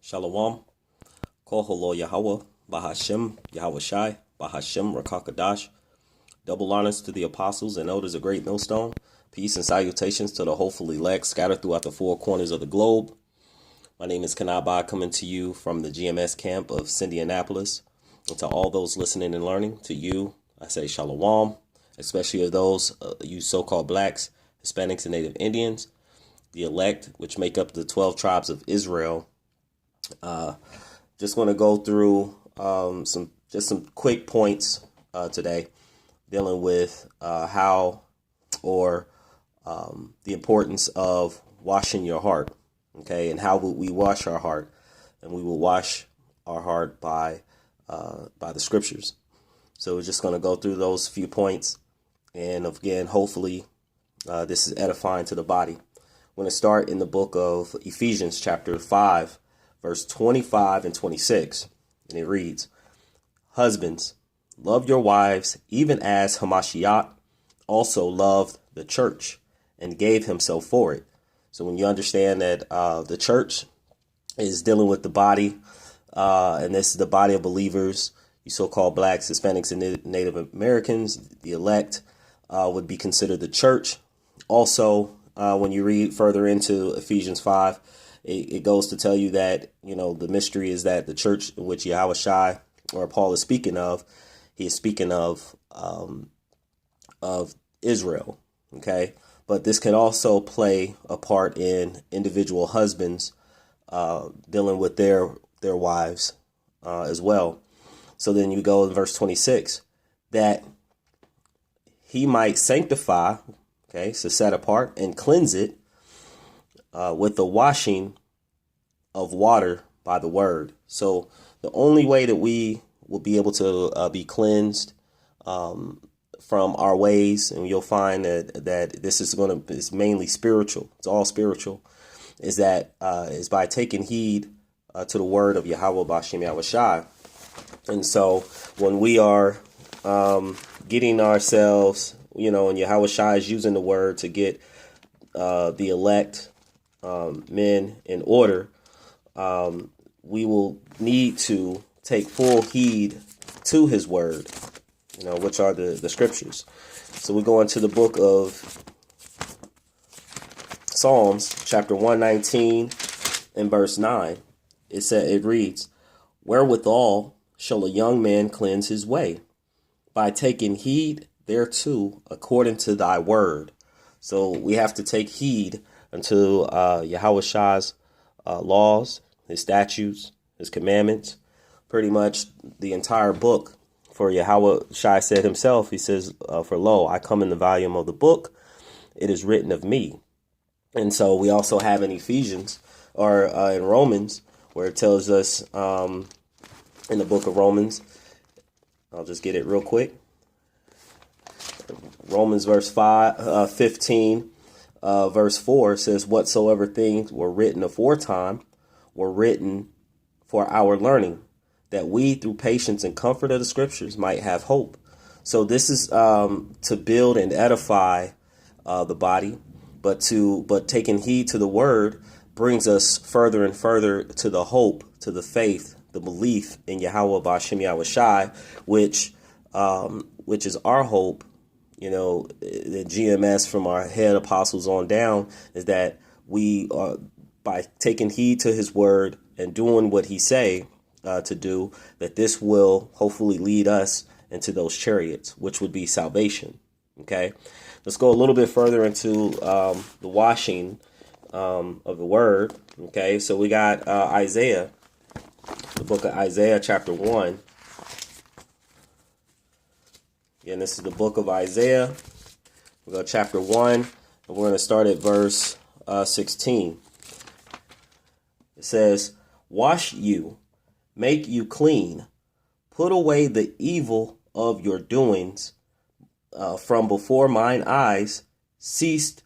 Shalom, Koholo Yahweh, Bahashem, Yahweh Shai, Bahashem, Rakakadash. Double honors to the apostles and elders of Great Millstone. Peace and salutations to the hopeful elect scattered throughout the four corners of the globe. My name is Kanaba, coming to you from the GMS camp of Indianapolis. And to all those listening and learning, to you, I say Shalom, especially of those you so-called blacks, Hispanics, and Native Indians, the elect, which make up the 12 tribes of Israel. Just going to go through some quick points today, dealing with how or the importance of washing your heart. Okay, and how will we wash our heart? And we will wash our heart by the scriptures. So we're just going to go through those few points, and again, hopefully, this is edifying to the body. I'm going to start in the book of Ephesians, chapter 5. Verse 25 and 26, and it reads, "Husbands, love your wives, even as Hamashiach also loved the church and gave himself for it." So when you understand that the church is dealing with the body, and this is the body of believers, you so-called blacks, Hispanics, and Native Americans, the elect would be considered the church. Also, when you read further into Ephesians 5, it goes to tell you that, the mystery is that the church in which Yahweh Shai or Paul is speaking of, he is speaking of Israel. Okay. But this can also play a part in individual husbands dealing with their wives as well. So then you go in verse 26, that he might sanctify, okay, so set apart and cleanse it with the washing of water by the word. So the only way that we will be able to be cleansed from our ways, and you'll find that this is mainly spiritual. It's all spiritual. Is by taking heed to the word of Yahweh B'Shem Yahweh Shai. And so when we are getting ourselves, and Yahweh Shai is using the word to get the elect men in order, we will need to take full heed to his word, which are the scriptures. So we go into the book of Psalms, chapter 119 and verse 9. It reads, "Wherewithal shall a young man cleanse his way? By taking heed thereto according to thy word." So we have to take heed unto Yahweh Shai's laws, his statutes, his commandments, pretty much the entire book. For Yahweh Shai said himself, he says, "For lo, I come in the volume of the book, it is written of me." And so we also have in Ephesians, or in Romans, where it tells us in the book of Romans, I'll just get it real quick. Romans verse 15, verse 4 says, "Whatsoever things were written aforetime were written for our learning, that we through patience and comfort of the scriptures might have hope." So this is to build and edify the body, but taking heed to the word brings us further and further to the hope, to the faith, the belief in Yahweh B'Shem Yahweh Shai, which is our hope. The GMS from our head apostles on down is that we are, by taking heed to his word and doing what he say to do, that this will hopefully lead us into those chariots, which would be salvation. Okay, let's go a little bit further into the washing of the word. Okay, so we got Isaiah, the book of Isaiah, chapter 1. Again, this is the book of Isaiah. We go chapter 1, and we're going to start at verse 16. It says, "Wash you, make you clean, put away the evil of your doings from before mine eyes, ceased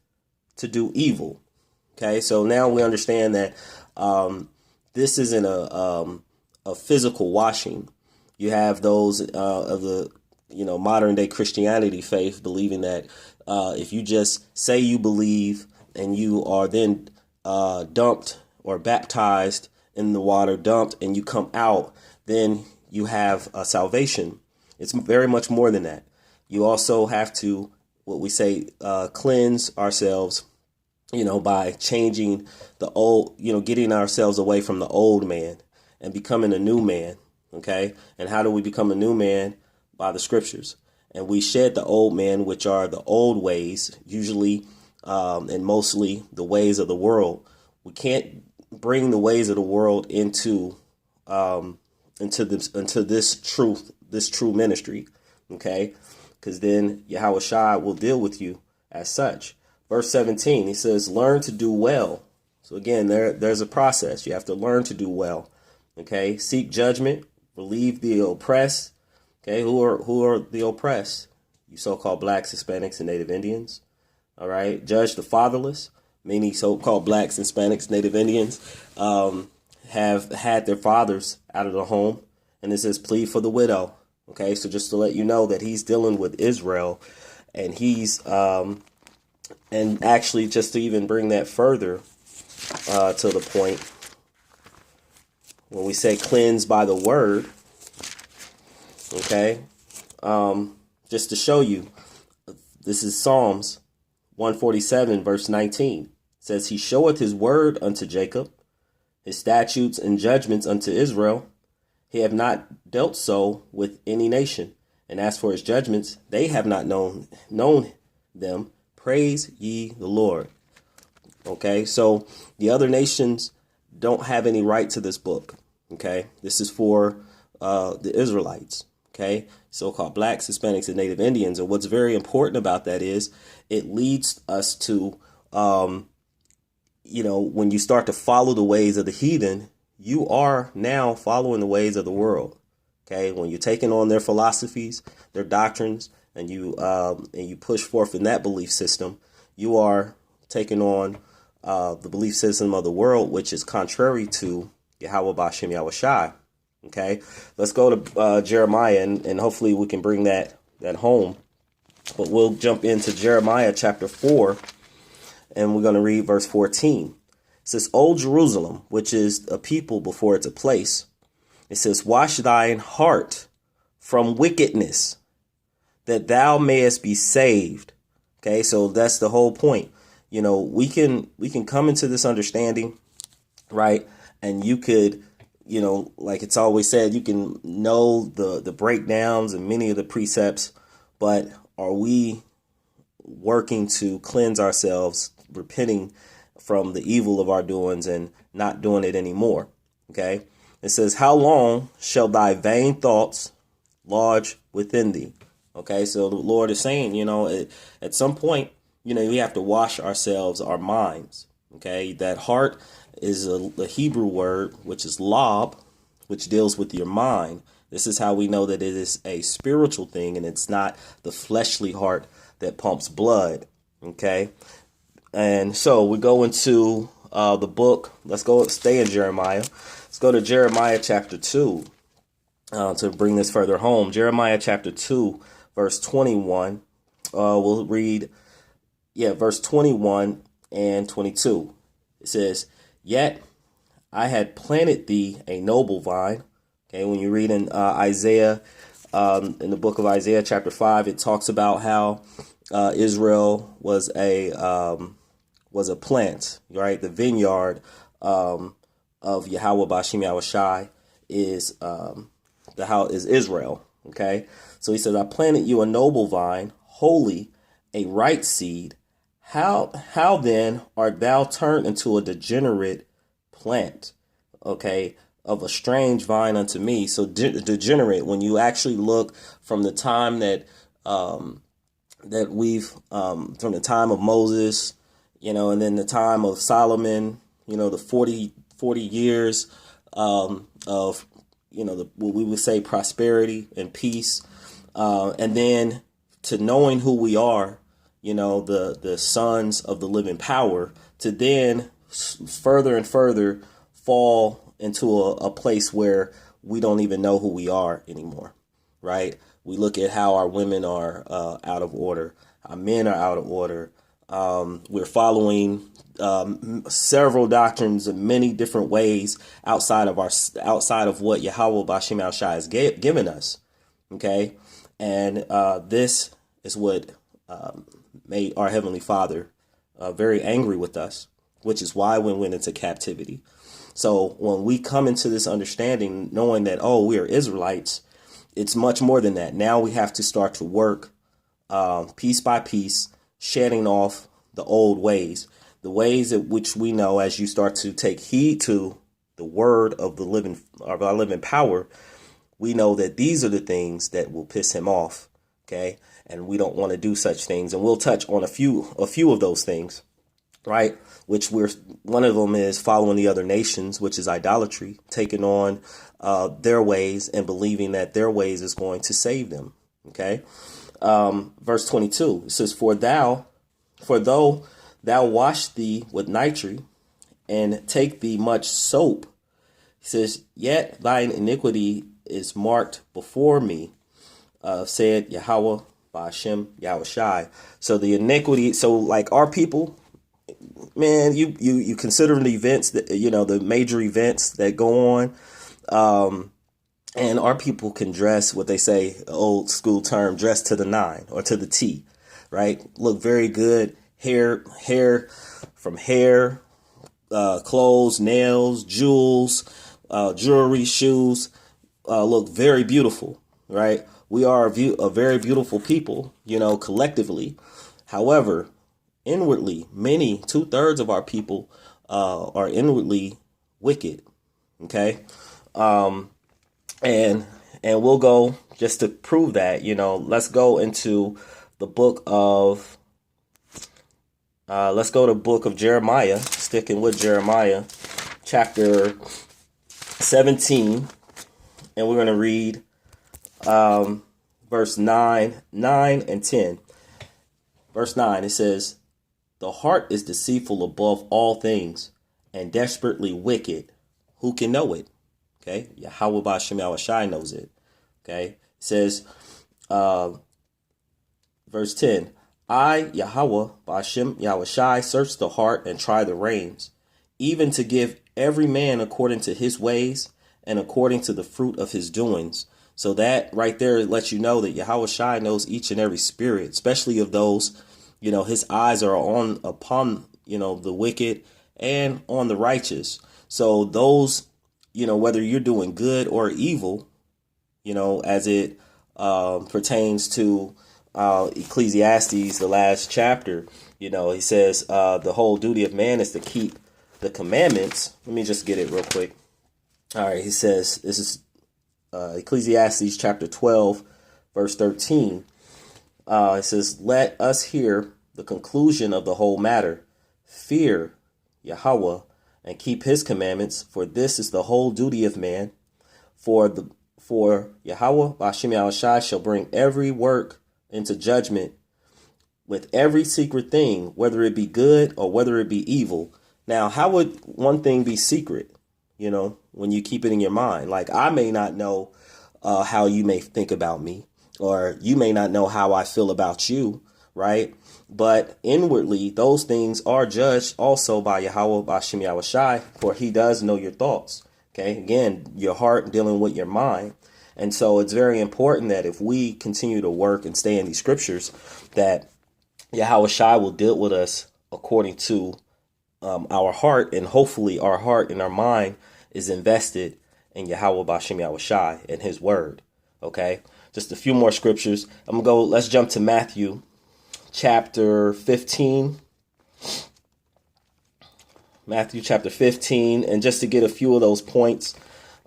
to do evil." Okay, so now we understand that this isn't a physical washing. You have those of the modern day Christianity faith believing that if you just say you believe and you are then dumped or baptized in the water dumped and you come out, then you have salvation. It's very much more than that. You also have to, what we say, cleanse ourselves, by changing the old, getting ourselves away from the old man and becoming a new man. Okay. And how do we become a new man? By the scriptures. And we shed the old man, which are the old ways, usually and mostly the ways of the world. We can't bring the ways of the world into this true ministry. Okay. Because then Yahweh Shai will deal with you as such. Verse 17, he says, learn to do well. So again, there's a process. You have to learn to do well. Okay. Seek judgment, relieve the oppressed. Okay. Who are the oppressed? You so-called blacks, Hispanics, and Native Indians. All right. Judge the fatherless. Many so-called blacks, Hispanics, Native Indians have had their fathers out of the home. And it says plead for the widow. Okay. So just to let you know that he's dealing with Israel, and he's and actually, just to even bring that further to the point, when we say cleanse by the word, okay, just to show you, this is Psalms 147, verse 19. It says, he showeth his word unto Jacob, his statutes and judgments unto Israel. He have not dealt so with any nation. And as for his judgments, they have not known them. Praise ye the Lord. Okay, so the other nations don't have any right to this book. Okay, this is for the Israelites. Okay, so-called blacks, Hispanics, and Native Indians. And what's very important about that is it leads us to, when you start to follow the ways of the heathen, you are now following the ways of the world. Okay, when you're taking on their philosophies, their doctrines, and you push forth in that belief system, you are taking on the belief system of the world, which is contrary to Yahweh B'Shem Yahweh Shai. Okay, let's go to Jeremiah, and hopefully we can bring that home. But we'll jump into Jeremiah chapter 4, and we're going to read verse 14. It says, O Jerusalem, which is a people before it's a place, it says, wash thine heart from wickedness, that thou mayest be saved. Okay, so that's the whole point. We can come into this understanding, right? And you could, like it's always said, you can know the breakdowns and many of the precepts, but are we working to cleanse ourselves, repenting from the evil of our doings and not doing it anymore? Okay, it says, how long shall thy vain thoughts lodge within thee? Okay, so the Lord is saying, at some point, we have to wash ourselves, our minds. Okay, that heart is a Hebrew word, which is lob, which deals with your mind. This is how we know that it is a spiritual thing and it's not the fleshly heart that pumps blood. Okay, and so we go into the book. Let's stay in Jeremiah. Let's go to Jeremiah chapter 2 to bring this further home. Jeremiah chapter 2. Verse 21, we'll read, verse 21 and 22. It says, yet I had planted thee a noble vine. Okay, when you read in Isaiah, in the book of Isaiah chapter 5, it talks about how Israel was a plant, right? The vineyard of Yahweh B'Shem Yahweh Shai is Israel. Okay, so he says, I planted you a noble vine, holy, a right seed. How then art thou turned into a degenerate plant, okay, of a strange vine unto me? So degenerate, when you actually look from the time that we've from the time of Moses, and then the time of Solomon, the 40 years of what we would say prosperity and peace, and then to knowing who we are, the sons of the living power, to then further and further fall into a place where we don't even know who we are anymore, right? We look at how our women are out of order, our men are out of order, We're following several doctrines in many different ways outside of what Yahweh Bashim Al Shai has given us. Okay, and this is what made our Heavenly Father very angry with us, which is why we went into captivity. So when we come into this understanding, knowing that, oh, we are Israelites, it's much more than that. Now we have to start to work piece by piece, shedding off the old ways, the ways at which we know, as you start to take heed to the word of the living, of our living power, we know that these are the things that will piss him off. Okay. And we don't want to do such things. And we'll touch on a few of those things, right? One of them is following the other nations, which is idolatry, taking on their ways and believing that their ways is going to save them. Okay. Verse 22, it says, For though thou wash thee with nitre and take thee much soap, he says, yet thine iniquity is marked before me, said Yahweh Ba'ashem Yahweh Shai. So the iniquity, so like our people, man, you consider the events that, the major events that go on. And our people can dress what they say, old school term, dress to the nine or to the T, right? Look very good. Hair, clothes, nails, jewels, jewelry, shoes, look very beautiful, right? We are a very beautiful people, collectively. However, inwardly, 2/3 of our people are inwardly wicked. Okay. And we'll go just to prove that, let's go into the book of book of Jeremiah, sticking with Jeremiah, chapter 17, and we're going to read verse 9 and 10. Verse 9, it says, the heart is deceitful above all things and desperately wicked. Who can know it? Okay. Yahweh Ba'ashem Yahweh Shai knows it. Okay. It says, verse 10, I, Yahweh Ba'ashem Yahweh Shai, search the heart and try the reins, even to give every man according to his ways and according to the fruit of his doings. So that right there lets you know that Yahweh Shai knows each and every spirit, especially of those, his eyes are upon, the wicked and on the righteous. So those, whether you're doing good or evil, as it pertains to Ecclesiastes, the last chapter, he says the whole duty of man is to keep the commandments. Let me just get it real quick. All right. He says, this is Ecclesiastes chapter 12, verse 13. It says, let us hear the conclusion of the whole matter. Fear Yahweh and keep his commandments, for this is the whole duty of man. For Yahweh Ba'ashem Yahweh Shai shall bring every work into judgment with every secret thing, whether it be good or whether it be evil. Now, how would one thing be secret, when you keep it in your mind? Like, I may not know how you may think about me, or you may not know how I feel about you, right? But inwardly, those things are judged also by Yahweh Ba'ashem Yahweh Shai, for he does know your thoughts. Okay, again, your heart dealing with your mind. And so it's very important that if we continue to work and stay in these scriptures, that Yahweh Shai will deal with us according to our heart, and hopefully our heart and our mind is invested in Yahweh Ba'ashem Yahweh Shai and his word. Okay, just a few more scriptures. Let's jump to Matthew chapter 15. Matthew chapter 15, and just to get a few of those points,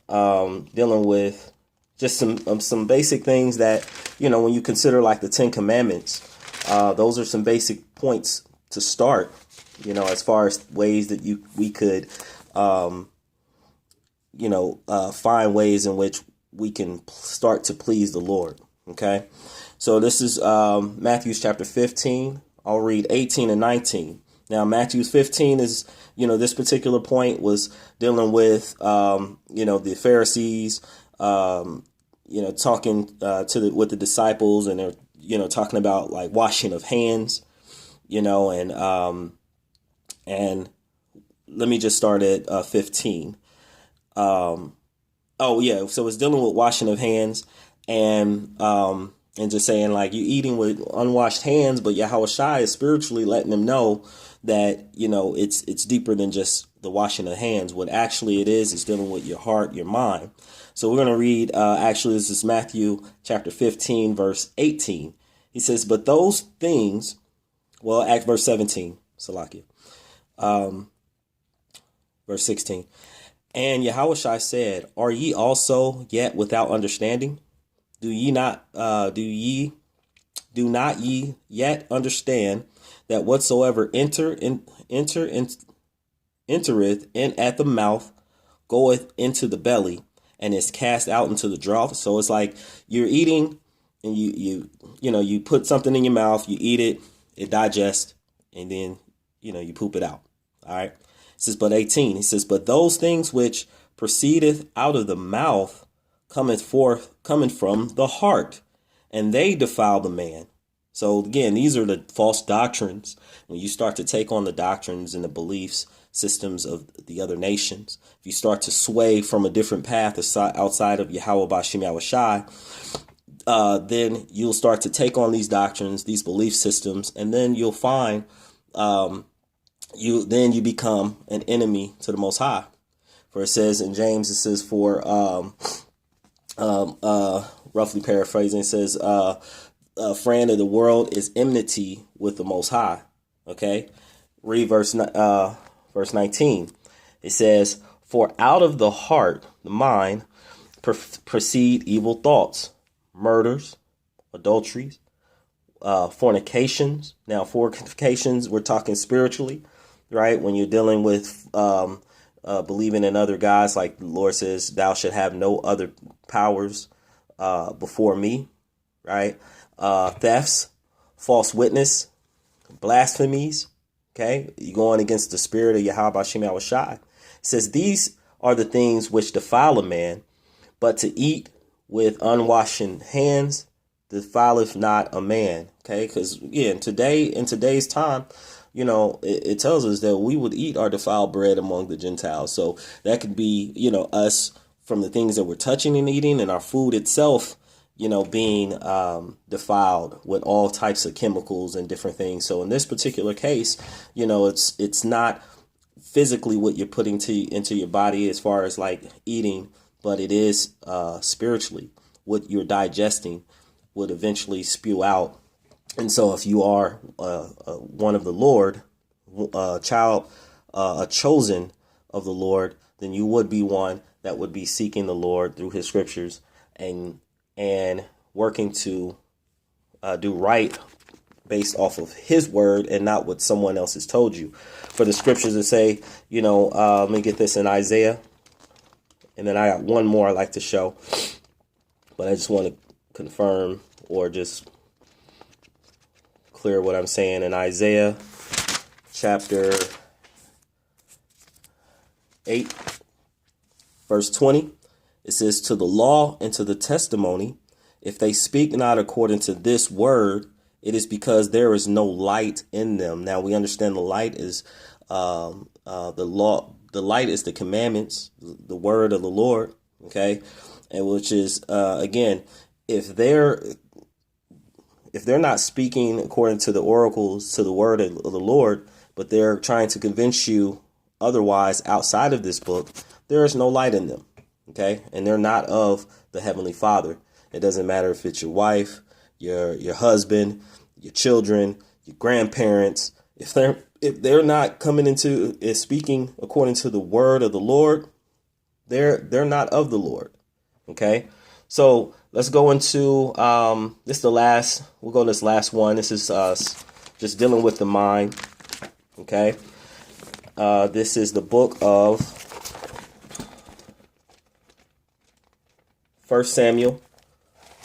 dealing with just some basic things that, when you consider like the 10 Commandments, those are some basic points to start, as far as ways that we could, find ways in which we can start to please the Lord. Okay. So this is Matthew chapter 15. I'll read 18 and 19. Now, Matthew 15 is, this particular point was dealing with, the Pharisees, talking with the disciples, and they're, talking about like washing of hands. And let me just start at 15. Oh yeah, so it's dealing with washing of hands, and just saying like you eating with unwashed hands, but Yahweh Shai is spiritually letting them know that it's deeper than just the washing of hands. What actually it is dealing with your heart, your mind. So we're going to read. Actually, this is Matthew chapter 15, verse 18. He says, "But those things," well, verse 17, Salakia, verse 16. And Yahushua said, "Are ye also yet without understanding? Do not ye yet understand that whatsoever entereth in at the mouth goeth into the belly and is cast out into the draught?" So it's like you're eating and you put something in your mouth, you eat it, it digests, and then you poop it out. All right. It says, but 18, he says, "But those things which proceedeth out of the mouth coming from the heart, and they defile the man." So again, these are the false doctrines. When you start to take on the doctrines and the beliefs systems of the other nations, if you start to sway from a different path outside of Yahweh Bashim Yahushai, then you'll start to take on these doctrines, these belief systems, and then you'll find you become an enemy to the Most High. For it says in James, it says roughly paraphrasing, it says a friend of the world is enmity with the Most High. Okay, read verse 19. It says, "For out of the heart, the mind, proceed evil thoughts, murders, adulteries, fornications." Now, fornications, we're talking spiritually, right? When you're dealing with believing in other gods, like the Lord says, "Thou should have no other powers before me," right? Thefts, false witness, blasphemies. Okay, you're going against the spirit of Yahweh Bashim Yahushai. It says, "These are the things which defile a man, but to eat with unwashed hands defileth not a man." Okay, because in today's time, it tells us that we would eat our defiled bread among the Gentiles. So that could be, us from the things that we're touching and eating, and our food itself, being defiled with all types of chemicals and different things. So in this particular case, it's not physically what you're putting into your body as far as like eating, but it is spiritually what you're digesting would eventually spew out. And so if you are one of the Lord, a chosen of the Lord, then you would be one that would be seeking the Lord through his scriptures and working to do right based off of his word and not what someone else has told you. For the scriptures to say, let me get this in Isaiah, and then I got one more I like to show, but I just want to confirm or just clear what I'm saying. In Isaiah chapter 8, verse 20, it says, "To the law and to the testimony, if they speak not according to this word, it is because there is no light in them." Now we understand the light is the law. The light is the commandments, the word of the Lord. Okay, and which is again, if they're not speaking according to the oracles, to the word of the Lord, but they're trying to convince you otherwise outside of this book, there is no light in them. Okay, and they're not of the Heavenly Father. It doesn't matter if it's your wife, your husband, your children, your grandparents. If they're not coming into is speaking according to the word of the Lord, they're not of the Lord. Okay, so let's go into this is the last. We'll go to this last one. This is just dealing with the mind. Okay, this is the book of 1 Samuel,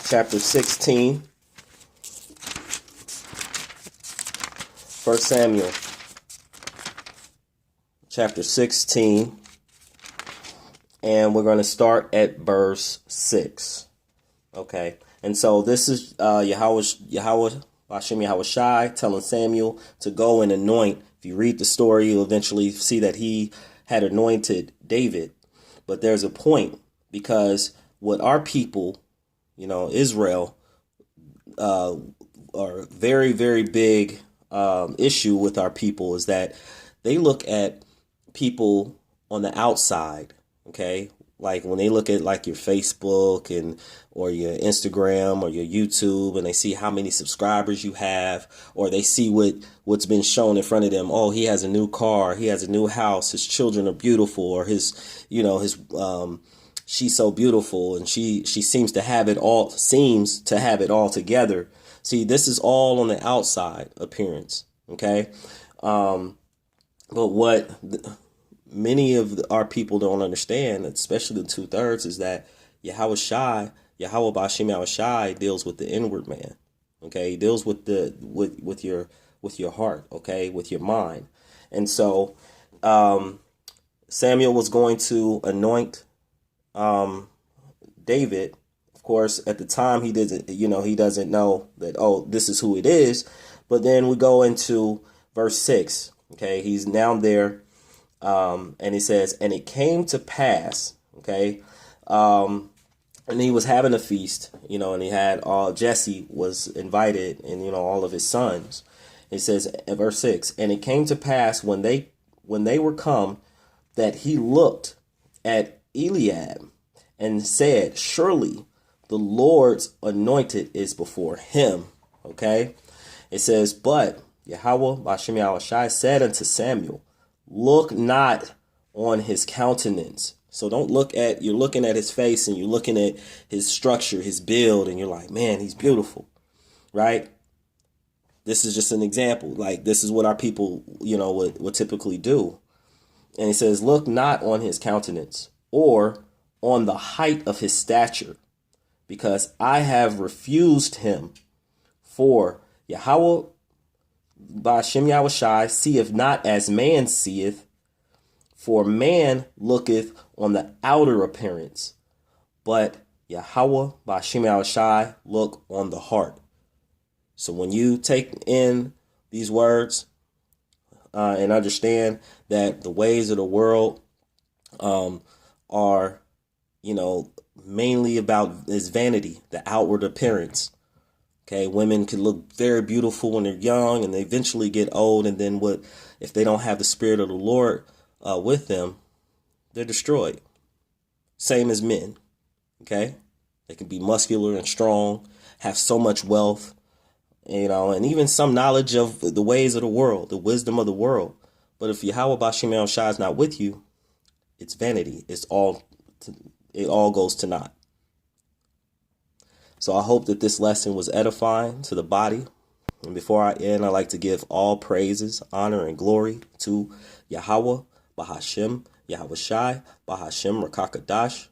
chapter 16. 1 Samuel, chapter 16. And we're going to start at verse 6. Okay. And so this is Yahweh Hashem Yahweh Shai, telling Samuel to go and anoint. If you read the story, you'll eventually see that he had anointed David. But there's a point, because what our people, Israel, are very, very big issue with our people is that they look at people on the outside, okay? Like when they look at like your Facebook or your Instagram or your YouTube, and they see how many subscribers you have, or they see what's been shown in front of them. Oh, he has a new car, he has a new house, his children are beautiful, or she's so beautiful and she seems to have it all together. See, this is all on the outside appearance, okay? But what many of our people don't understand, especially the 2/3, is that Yahweh B'Hashem Yahweh Shai deals with the inward man. Okay, he deals with with your heart. Okay, with your mind. And so Samuel was going to anoint David. Of course, at the time he doesn't know that, oh, this is who it is. But then we go into verse 6. Okay, he's now there. And he says, and it came to pass, okay, and he was having a feast, and he had Jesse was invited, and all of his sons. It says in verse 6, and it came to pass when they were come, that he looked at Eliab and said, surely the Lord's anointed is before him. Okay, it says, but Yahweh B'Hashem Yahweh Shai said unto Samuel, look not on his countenance. So don't you're looking at his face and you're looking at his structure, his build, and you're like, man, he's beautiful, right? This is just an example. Like, this is what our people, would typically do. And he says, look not on his countenance or on the height of his stature, because I have refused him. For Yahweh B'Hashem Yahweh Shai seeth not as man seeth, for man looketh on the outer appearance, but Yahweh B'Hashem Yahweh Shai look on the heart. So when you take in these words and understand that the ways of the world are, mainly about is vanity, the outward appearance. Okay, women can look very beautiful when they're young, and they eventually get old, and then if they don't have the Spirit of the Lord with them, they're destroyed. Same as men. Okay, they can be muscular and strong, have so much wealth, and even some knowledge of the ways of the world, the wisdom of the world. But if Yahweh B'Hashem Yahweh Shai is not with you, it's vanity. It all goes to naught. So I hope that this lesson was edifying to the body. And before I end, I'd like to give all praises, honor, and glory to Yahweh B'Hashem Yahweh Shai B'Hashem Rakakadash.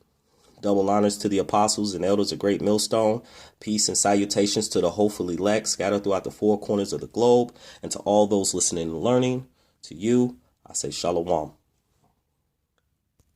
Double honors to the apostles and elders of Great Millstone. Peace and salutations to the hopeful elect scattered throughout the four corners of the globe. And to all those listening and learning, to you, I say shalom.